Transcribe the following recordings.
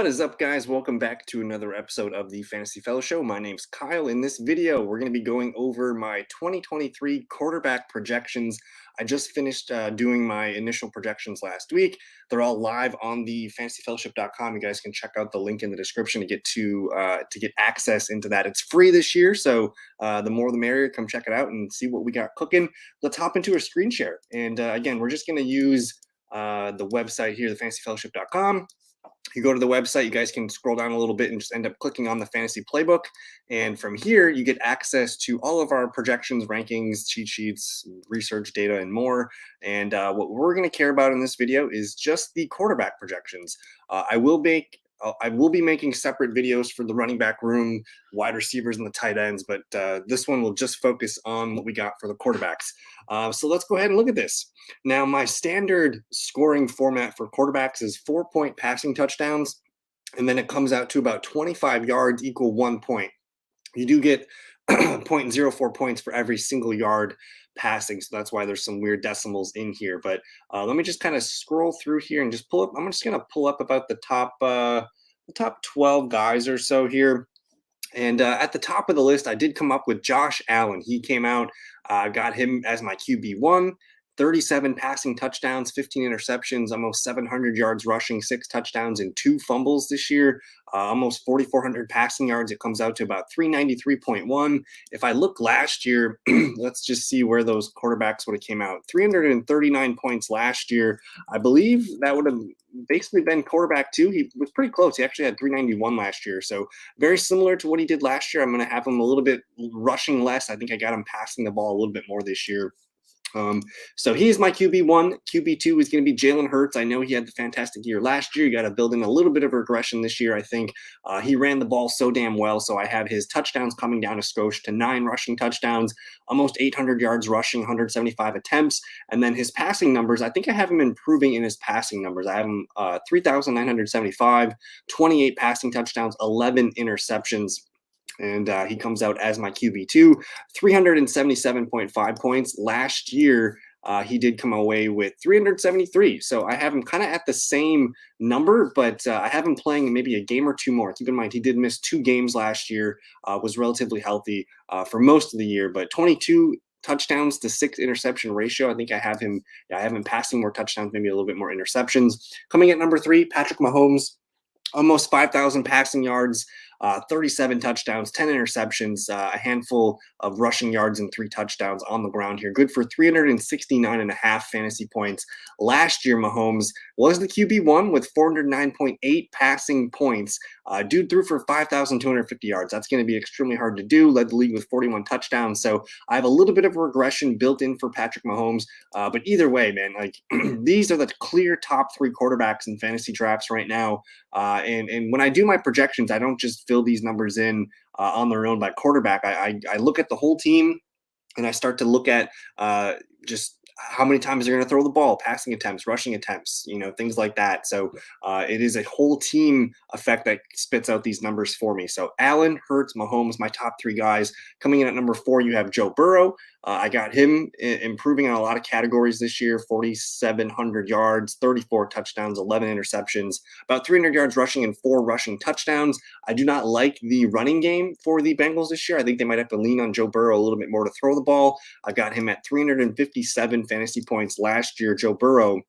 is up, guys? Welcome back to another episode of the Fantasy Fellow Show. My name's Kyle. In this video, we're going to be going over my 2023 quarterback projections. I just finished doing my initial projections last week. They're all live on the fantasyfellowship.com. You guys can check out the link in the description to get access into that. It's free this year, so the more the merrier. Come check it out and see what we got cooking. Let's hop into a screen share. And again, we're just going to use the website here, the fantasyfellowship.com. You go to the website, you guys can scroll down a little bit and just end up clicking on the fantasy playbook. And from here, you get access to all of our projections, rankings, cheat sheets, research data, and more. And what we're going to care about in this video is just the quarterback projections. I will be making separate videos for the running back room, wide receivers, and the tight ends, but this one will just focus on what we got for the quarterbacks. So let's go ahead and look at this. Now, my standard scoring format for quarterbacks is 4-point passing touchdowns, and then it comes out to about 25 yards equal 1 point. You do get 0.04 points for every single yard passing, so that's why there's some weird decimals in here. But let me just kind of scroll through here and just pull up. I'm just going to pull up about the top 12 guys or so here. And at the top of the list, I did come up with Josh Allen. He came out, got him as my QB1. 37 passing touchdowns, 15 interceptions, almost 700 yards rushing, 6 touchdowns, and 2 fumbles this year. Almost 4,400 passing yards. It comes out to about 393.1. If I look last year, let's just see where those quarterbacks would have came out. 339 points last year. I believe that would have basically been quarterback 2. He was pretty close. He actually had 391 last year. So very similar to what he did last year. I'm going to have him a little bit rushing less. I think I got him passing the ball a little bit more this year. So he's my QB1. QB2 is going to be Jalen Hurts. I know he had the fantastic year last year. You got to build in a little bit of regression this year, I think. He ran the ball so damn well, so I have his touchdowns coming down a skosh to 9 rushing touchdowns, almost 800 yards rushing, 175 attempts. And then his passing numbers, I think I have him improving in his passing numbers. I have him 3,975, 28 passing touchdowns, 11 interceptions. And he comes out as my QB2, 377.5 points. Last year, he did come away with 373. So I have him kind of at the same number, but I have him playing maybe a game or 2 more. Keep in mind, he did miss 2 games last year, was relatively healthy for most of the year, but 22 touchdowns to 6 interception ratio. I think I have him passing more touchdowns, maybe a little bit more interceptions. Coming at number 3, Patrick Mahomes, almost 5,000 passing yards, 37 touchdowns, 10 interceptions, a handful of rushing yards and 3 touchdowns on the ground here. Good for 369.5 fantasy points. Last year, Mahomes was the QB1 with 409.8 passing points. Dude threw for 5,250 yards. That's going to be extremely hard to do. Led the league with 41 touchdowns. So I have a little bit of a regression built in for Patrick Mahomes. But either way, man, like these are the clear top 3 quarterbacks in fantasy drafts right now. And when I do my projections, I don't just fill these numbers in on their own by quarterback. I look at the whole team, and I start to look at just how many times they're going to throw the ball, passing attempts, rushing attempts, things like that. So it is a whole team effect that spits out these numbers for me. So Allen, Hurts, Mahomes, my top 3 guys. Coming in at number 4, you have Joe Burrow. I got him improving on a lot of categories this year, 4,700 yards, 34 touchdowns, 11 interceptions, about 300 yards rushing and 4 rushing touchdowns. I do not like the running game for the Bengals this year. I think they might have to lean on Joe Burrow a little bit more to throw the ball. I got him at 357 fantasy points last year. Joe Burrow,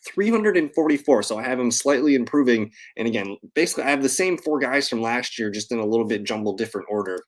344. So I have him slightly improving. And again, basically I have the same 4 guys from last year, just in a little bit jumbled different order.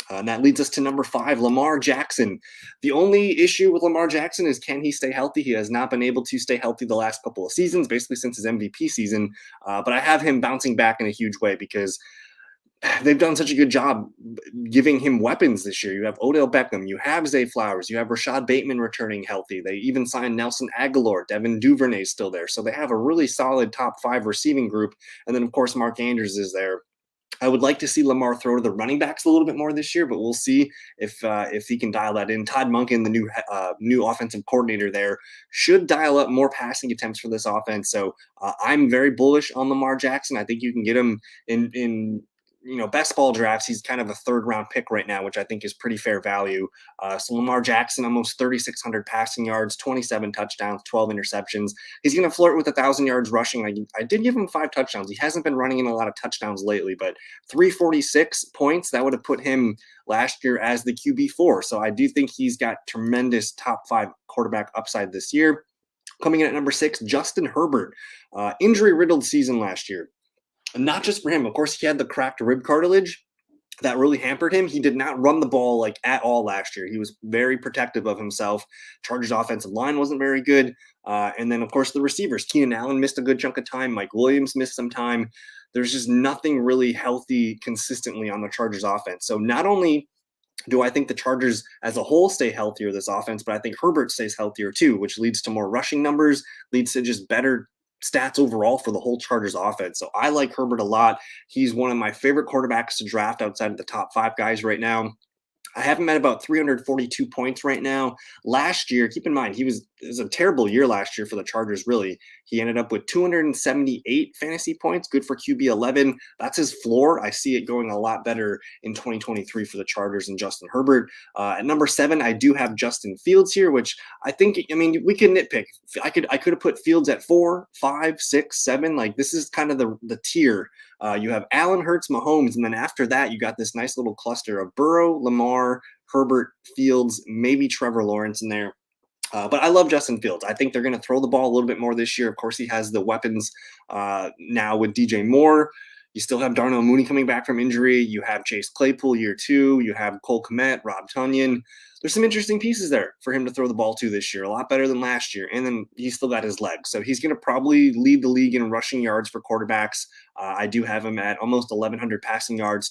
And that leads us to number 5, Lamar Jackson. The only issue with Lamar Jackson is, can he stay healthy? He has not been able to stay healthy the last couple of seasons, basically since his MVP season. But I have him bouncing back in a huge way because they've done such a good job giving him weapons this year. You have Odell Beckham, you have Zay Flowers, you have Rashad Bateman returning healthy. They even signed Nelson Aguilar, Devin Duvernay is still there. So they have a really solid top 5 receiving group. And then, of course, Mark Andrews is there. I would like to see Lamar throw to the running backs a little bit more this year, but we'll see if he can dial that in. Todd Monken, the new offensive coordinator there, should dial up more passing attempts for this offense. So I'm very bullish on Lamar Jackson. I think you can get him in best ball drafts, he's kind of a third round pick right now, which I think is pretty fair value. So Lamar Jackson, almost 3,600 passing yards, 27 touchdowns, 12 interceptions. He's going to flirt with 1,000 yards rushing. I did give him 5 touchdowns. He hasn't been running in a lot of touchdowns lately, but 346 points, that would have put him last year as the QB4. So I do think he's got tremendous top 5 quarterback upside this year. Coming in at number 6, Justin Herbert. Injury riddled season last year. And not just for him. Of course, he had the cracked rib cartilage that really hampered him. He did not run the ball like at all last year. He was very protective of himself. Chargers offensive line wasn't very good. And then, of course, the receivers. Keenan Allen missed a good chunk of time. Mike Williams missed some time. There's just nothing really healthy consistently on the Chargers offense. So not only do I think the Chargers as a whole stay healthier this offense, but I think Herbert stays healthier too, which leads to more rushing numbers, leads to just better stats overall for the whole Chargers offense. So I like Herbert a lot. He's one of my favorite quarterbacks to draft outside of the top 5 guys right now. I have him at about 342 points right now. Last year, keep in mind, it was a terrible year last year for the Chargers, really. He ended up with 278 fantasy points, good for QB 11. That's his floor. I see it going a lot better in 2023 for the Chargers and Justin Herbert. At number 7, I do have Justin Fields here, which I think, we could nitpick. I could have put Fields at 4, 5, 6, 7. Like, this is kind of the tier. You have Allen, Hurts, Mahomes, and then after that, you got this nice little cluster of Burrow, Lamar, Herbert, Fields, maybe Trevor Lawrence in there. But I love Justin Fields. I think they're going to throw the ball a little bit more this year. Of course, he has the weapons now with DJ Moore. You still have Darnell Mooney coming back from injury. You have Chase Claypool year 2. You have Cole Kmet, Rob Tonyan. There's some interesting pieces there for him to throw the ball to this year. A lot better than last year. And then he's still got his legs. So he's going to probably lead the league in rushing yards for quarterbacks. I do have him at almost 1,100 passing yards,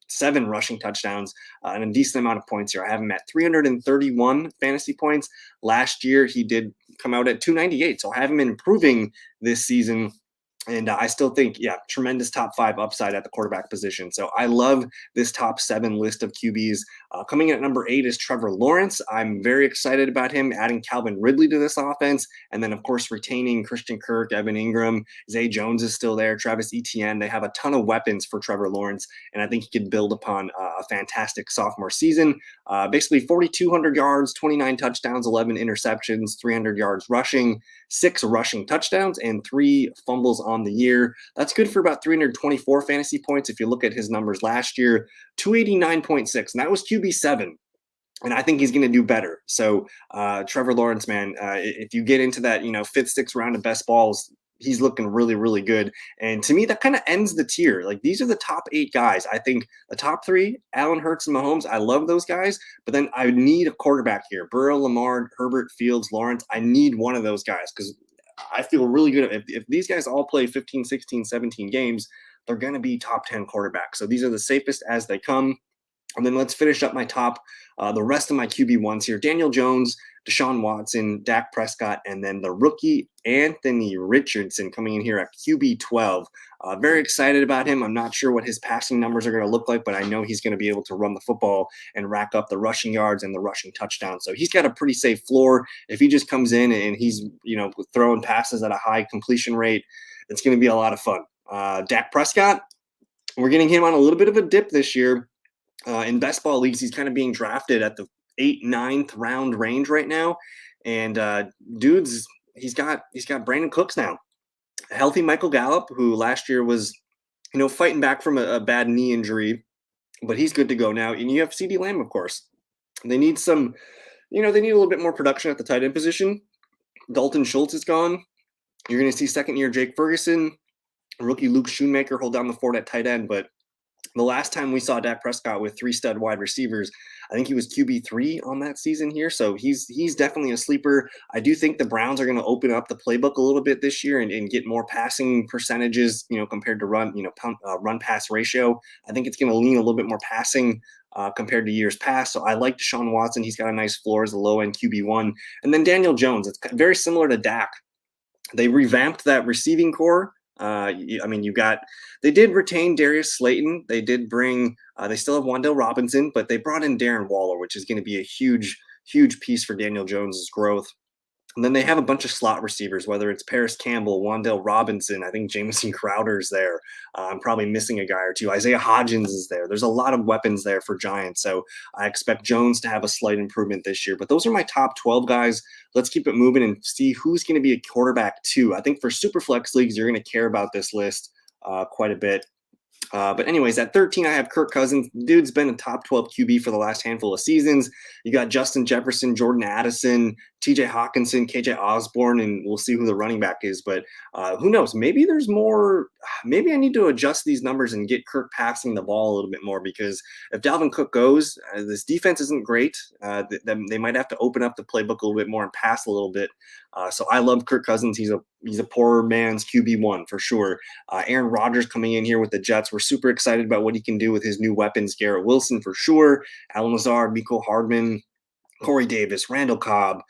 7 rushing touchdowns, and a decent amount of points here. I have him at 331 fantasy points. Last year, he did come out at 298. So I have him improving this season. And I still think, tremendous top 5 upside at the quarterback position. So I love this top 7 list of QBs. Coming in at number 8 is Trevor Lawrence. I'm very excited about him, adding Calvin Ridley to this offense. And then, of course, retaining Christian Kirk, Evan Ingram, Zay Jones is still there, Travis Etienne. They have a ton of weapons for Trevor Lawrence. And I think he could build upon a fantastic sophomore season. Basically 4,200 yards, 29 touchdowns, 11 interceptions, 300 yards rushing, 6 rushing touchdowns, and 3 fumbles on the year. That's good for about 324 fantasy points. If you look at his numbers last year, 289.6, and that was QB7. And I think he's going to do better. So Trevor Lawrence, man, if you get into that, 5th, 6th round of best balls, he's looking really, really good. And to me, that kind of ends the tier. Like, these are the top 8 guys. I think the top 3, Allen, Hurts, and Mahomes, I love those guys. But then I need a quarterback here. Burrow, Lamar, Herbert, Fields, Lawrence. I need one of those guys because I feel really good. If these guys all play 15, 16, 17 games, they're going to be top 10 quarterbacks. So these are the safest as they come. And then let's finish up my top, the rest of my QB1s here. Daniel Jones, Deshaun Watson, Dak Prescott, and then the rookie Anthony Richardson coming in here at QB12. Very excited about him. I'm not sure what his passing numbers are going to look like, but I know he's going to be able to run the football and rack up the rushing yards and the rushing touchdowns. So he's got a pretty safe floor. If he just comes in and he's, throwing passes at a high completion rate, it's going to be a lot of fun. Dak Prescott, we're getting him on a little bit of a dip this year. In best ball leagues, he's kind of being drafted at the 8th, 9th round range right now. And he's got Brandon Cooks now. A healthy Michael Gallup, who last year was, fighting back from a bad knee injury, but he's good to go now. And you have CeeDee Lamb, of course. They need some, they need a little bit more production at the tight end position. Dalton Schultz is gone. You're going to see second-year Jake Ferguson, rookie Luke Schoonmaker hold down the fort at tight end, but the last time we saw Dak Prescott with 3 stud wide receivers, I think he was QB3 on that season here. So he's definitely a sleeper. I do think the Browns are going to open up the playbook a little bit this year and get more passing percentages, compared to run pass ratio. I think it's going to lean a little bit more passing compared to years past. So I like Deshaun Watson. He's got a nice floor as a low end QB1. And then Daniel Jones. It's very similar to Dak. They revamped that receiving core. They did retain Darius Slayton. They did bring, they still have Wan'Dale Robinson, but they brought in Darren Waller, which is going to be a huge, huge piece for Daniel Jones's growth. And then they have a bunch of slot receivers, whether it's Paris Campbell, Wandale Robinson. I think Jamison Crowder's there. I'm probably missing a guy or two. Isaiah Hodgins is there. There's a lot of weapons there for Giants. So I expect Jones to have a slight improvement this year. But those are my top 12 guys. Let's keep it moving and see who's going to be a quarterback too. I think for Superflex leagues, you're going to care about this list quite a bit. But anyways, at 13, I have Kirk Cousins. Dude's been a top 12 QB for the last handful of seasons. You got Justin Jefferson, Jordan Addison, TJ Hawkinson, KJ Osborne, and we'll see who the running back is. But who knows? Maybe there's more. Maybe I need to adjust these numbers and get Kirk passing the ball a little bit more, because if Dalvin Cook goes, this defense isn't great. They might have to open up the playbook a little bit more and pass a little bit. So I love Kirk Cousins. He's a poor man's QB1 for sure. Aaron Rodgers coming in here with the Jets. We're super excited about what he can do with his new weapons. Garrett Wilson for sure. Alan Lazard, Miko Hardman, Corey Davis, Randall Cobb,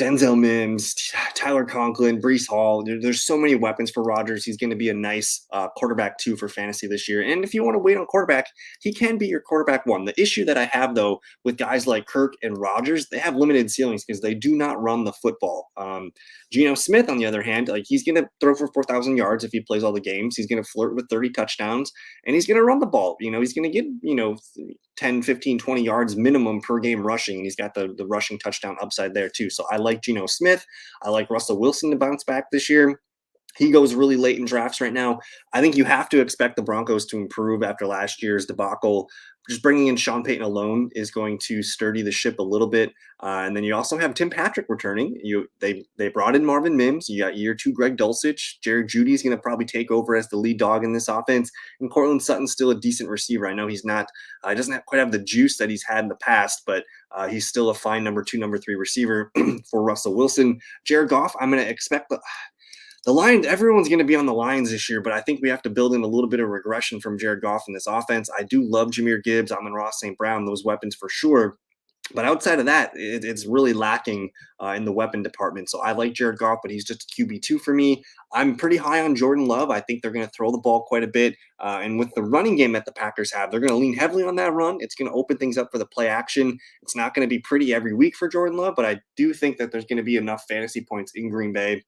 Denzel Mims, Tyler Conklin, Breece Hall. There's so many weapons for Rodgers. He's going to be a nice quarterback too for fantasy this year. And if you want to wait on quarterback, he can be your quarterback one. The issue that I have though with guys like Kirk and Rodgers, they have limited ceilings because they do not run the football. Geno Smith, on the other hand, like he's going to throw for 4,000 yards if he plays all the games. He's going to flirt with 30 touchdowns, and he's going to run the ball. He's going to get 10, 15, 20 yards minimum per game rushing. And he's got the rushing touchdown upside there too. So I like Geno Smith. I like Russell Wilson to bounce back this year. He goes really late in drafts right now. I think you have to expect the Broncos to improve after last year's debacle. Just bringing in Sean Payton alone is going to sturdy the ship a little bit. And then you also have Tim Patrick returning. They brought in Marvin Mims. You got year 2 Greg Dulcich. Jared Jeudy is going to probably take over as the lead dog in this offense. And Cortland Sutton's still a decent receiver. I know he's not, he doesn't quite have the juice that he's had in the past, but he's still a fine number 2, number 3 receiver for Russell Wilson. Jared Goff, I'm going to expect the Lions, everyone's going to be on the Lions this year, but I think we have to build in a little bit of regression from Jared Goff in this offense. I do love Jahmyr Gibbs, Amon-Ra St. Brown, those weapons for sure. But outside of that, it's really lacking in the weapon department. So I like Jared Goff, but he's just a QB2 for me. I'm pretty high on Jordan Love. I think they're going to throw the ball quite a bit. And with the running game that the Packers have, they're going to lean heavily on that run. It's going to open things up for the play action. It's not going to be pretty every week for Jordan Love, but I do think that there's going to be enough fantasy points in Green Bay.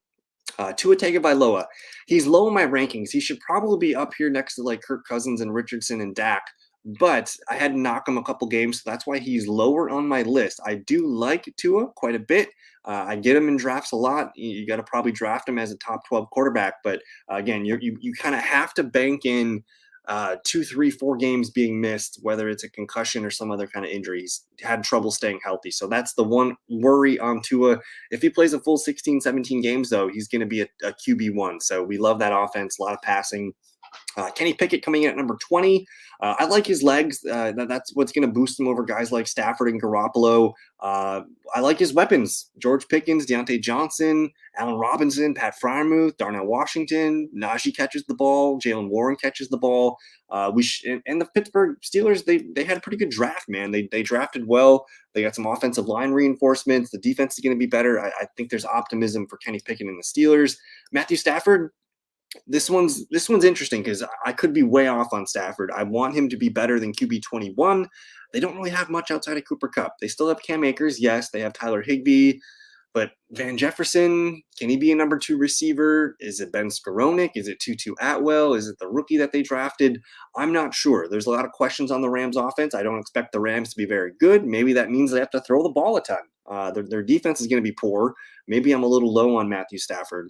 Tua Tagovailoa, he's low in my rankings. He should probably be up here next to like Kirk Cousins and Richardson and Dak, but I had to knock him a couple games, so that's why he's lower on my list. I do like Tua quite a bit. I get him in drafts a lot. You got to probably draft him as a top 12 quarterback, but again, you kind of have to bank in 2, 3, 4 games being missed, whether it's a concussion or some other kind of injury. He's had trouble staying healthy. So that's the one worry on Tua. If he plays a full 16, 17 games, though, he's going to be a QB1. So we love that offense, a lot of passing. Kenny Pickett coming in at number 20. I like his legs. That's what's going to boost him over guys like Stafford and Garoppolo. I like his weapons. George Pickens, Deontay Johnson, Allen Robinson, Pat Freiermuth, Darnell Washington. Najee catches the ball. Jalen Warren catches the ball. And the Pittsburgh Steelers, they had a pretty good draft, man. They drafted well. They got some offensive line reinforcements. The defense is going to be better. I think there's optimism for Kenny Pickett and the Steelers. Matthew Stafford, this one's interesting because I could be way off on Stafford. I want him to be better than QB 21. They don't really have much outside of Cooper Kupp. They still have Cam Akers. Yes, they have Tyler Higbee. But Van Jefferson, can he be a number 2 receiver? Is it Ben Skowronek? Is it Tutu Atwell? Is it the rookie that they drafted? I'm not sure. There's a lot of questions on the Rams offense. I don't expect the Rams to be very good. Maybe that means they have to throw the ball a ton. Their defense is going to be poor. Maybe I'm a little low on Matthew Stafford.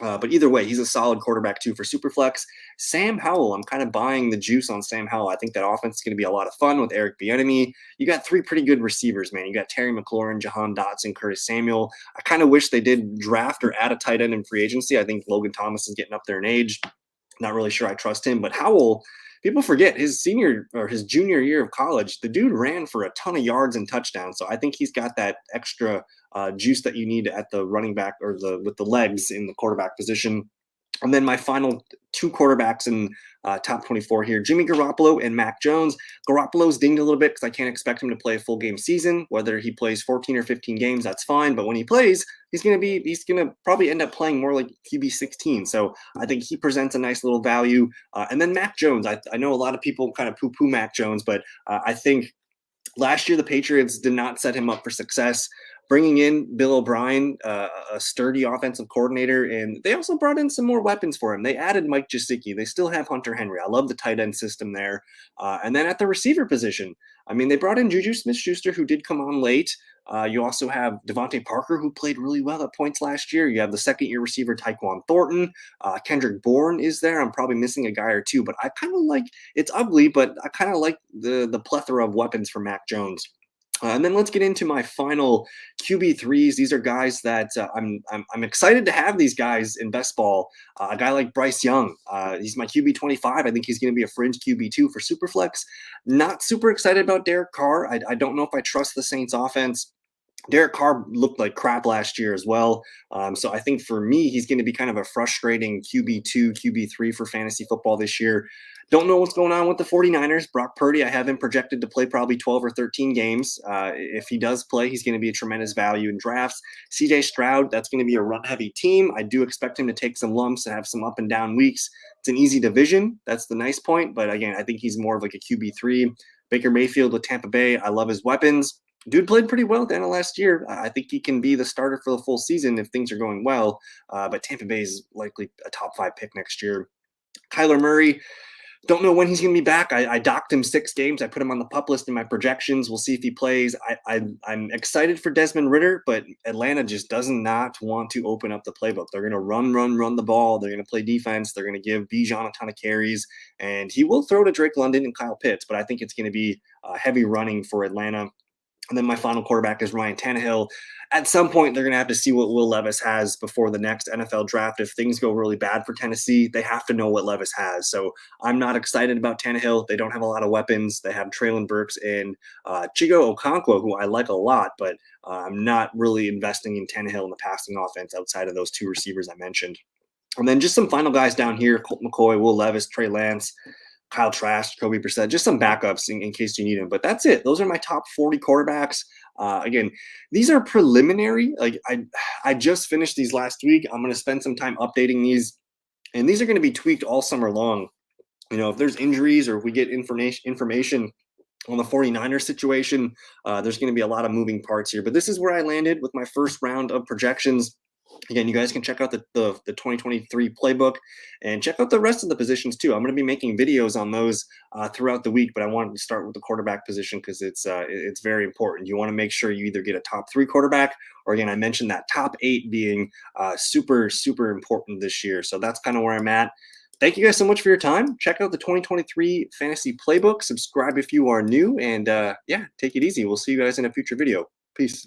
But either way, he's a solid quarterback too for Superflex. Sam Howell, I'm kind of buying the juice on Sam Howell. I think that offense is going to be a lot of fun with Eric Bieniemy. You got 3 pretty good receivers, man. You got Terry McLaurin, Jahan Dotson, Curtis Samuel. I kind of wish they did draft or add a tight end in free agency. I think Logan Thomas is getting up there in age. Not really sure I trust him, but Howell, people forget his junior year of college, the dude ran for a ton of yards and touchdowns. So I think he's got that extra juice that you need at the running back or with the legs in the quarterback position. And then my final 2 quarterbacks in top 24 here, Jimmy Garoppolo and Mac Jones. Garoppolo's dinged a little bit because I can't expect him to play a full game season. Whether he plays 14 or 15 games, that's fine. But when he plays, he's going to probably end up playing more like QB 16. So I think he presents a nice little value. And then Mac Jones. I know a lot of people kind of poo-poo Mac Jones, but I think last year the Patriots did not set him up for success. bringing in Bill O'Brien, a sturdy offensive coordinator, and they also brought in some more weapons for him. They added Mike Gesicki. They still have Hunter Henry. I love the tight end system there. And then at the receiver position, I mean, they brought in Juju Smith-Schuster, who did come on late. You also have Devontae Parker, who played really well at points last year. You have the second-year receiver Tyquan Thornton. Kendrick Bourne is there. I'm probably missing a guy or two, but I kind of like it's ugly, but I kind of like the plethora of weapons for Mac Jones. And then let's get into my final QB3s. These are guys that I'm excited to have these guys in best ball. A guy like Bryce Young, he's my QB25. I think he's going to be a fringe QB2 for Superflex. Not super excited about Derek Carr. I don't know if I trust the Saints offense. Derek Carr looked like crap last year as well. So I think for me, he's going to be kind of a frustrating QB2, QB3 for fantasy football this year. Don't know what's going on with the 49ers. Brock Purdy, I have him projected to play probably 12 or 13 games. If he does play, he's going to be a tremendous value in drafts. CJ Stroud, that's going to be a run-heavy team. I do expect him to take some lumps and have some up and down weeks. It's an easy division. That's the nice point. But again, I think he's more of like a QB3. Baker Mayfield with Tampa Bay, I love his weapons. Dude played pretty well at the end of last year. I think he can be the starter for the full season if things are going well. But Tampa Bay is likely a top 5 pick next year. Kyler Murray, don't know when he's going to be back. I docked him 6 games. I put him on the pup list in my projections. We'll see if he plays. I'm excited for Desmond Ridder, but Atlanta just does not want to open up the playbook. They're going to run the ball. They're going to play defense. They're going to give Bijan a ton of carries, and he will throw to Drake London and Kyle Pitts, but I think it's going to be heavy running for Atlanta. And then my final quarterback is Ryan Tannehill. At some point, they're going to have to see what Will Levis has before the next NFL draft. If things go really bad for Tennessee, they have to know what Levis has. So I'm not excited about Tannehill. They don't have a lot of weapons. They have Traylon Burks and Chigo Okonkwo, who I like a lot, but I'm not really investing in Tannehill in the passing offense outside of those 2 receivers I mentioned. And then just some final guys down here: Colt McCoy, Will Levis, Trey Lance, Kyle Trask, Kobe Brissett, just some backups in case you need them. But that's it. Those are my top 40 quarterbacks. Again, these are preliminary. Like I just finished these last week. I'm going to spend some time updating these, and these are going to be tweaked all summer long. If there's injuries or if we get information on the 49ers situation, there's going to be a lot of moving parts here. But this is where I landed with my first round of projections. Again, you guys can check out the 2023 playbook and check out the rest of the positions too. I'm going to be making videos on those throughout the week, but I wanted to start with the quarterback position because it's very important. You want to make sure you either get a top 3 quarterback, or again, I mentioned that top 8 being super, super important this year. So that's kind of where I'm at. Thank you guys so much for your time. Check out the 2023 Fantasy Playbook. Subscribe if you are new, and yeah, take it easy. We'll see you guys in a future video. Peace.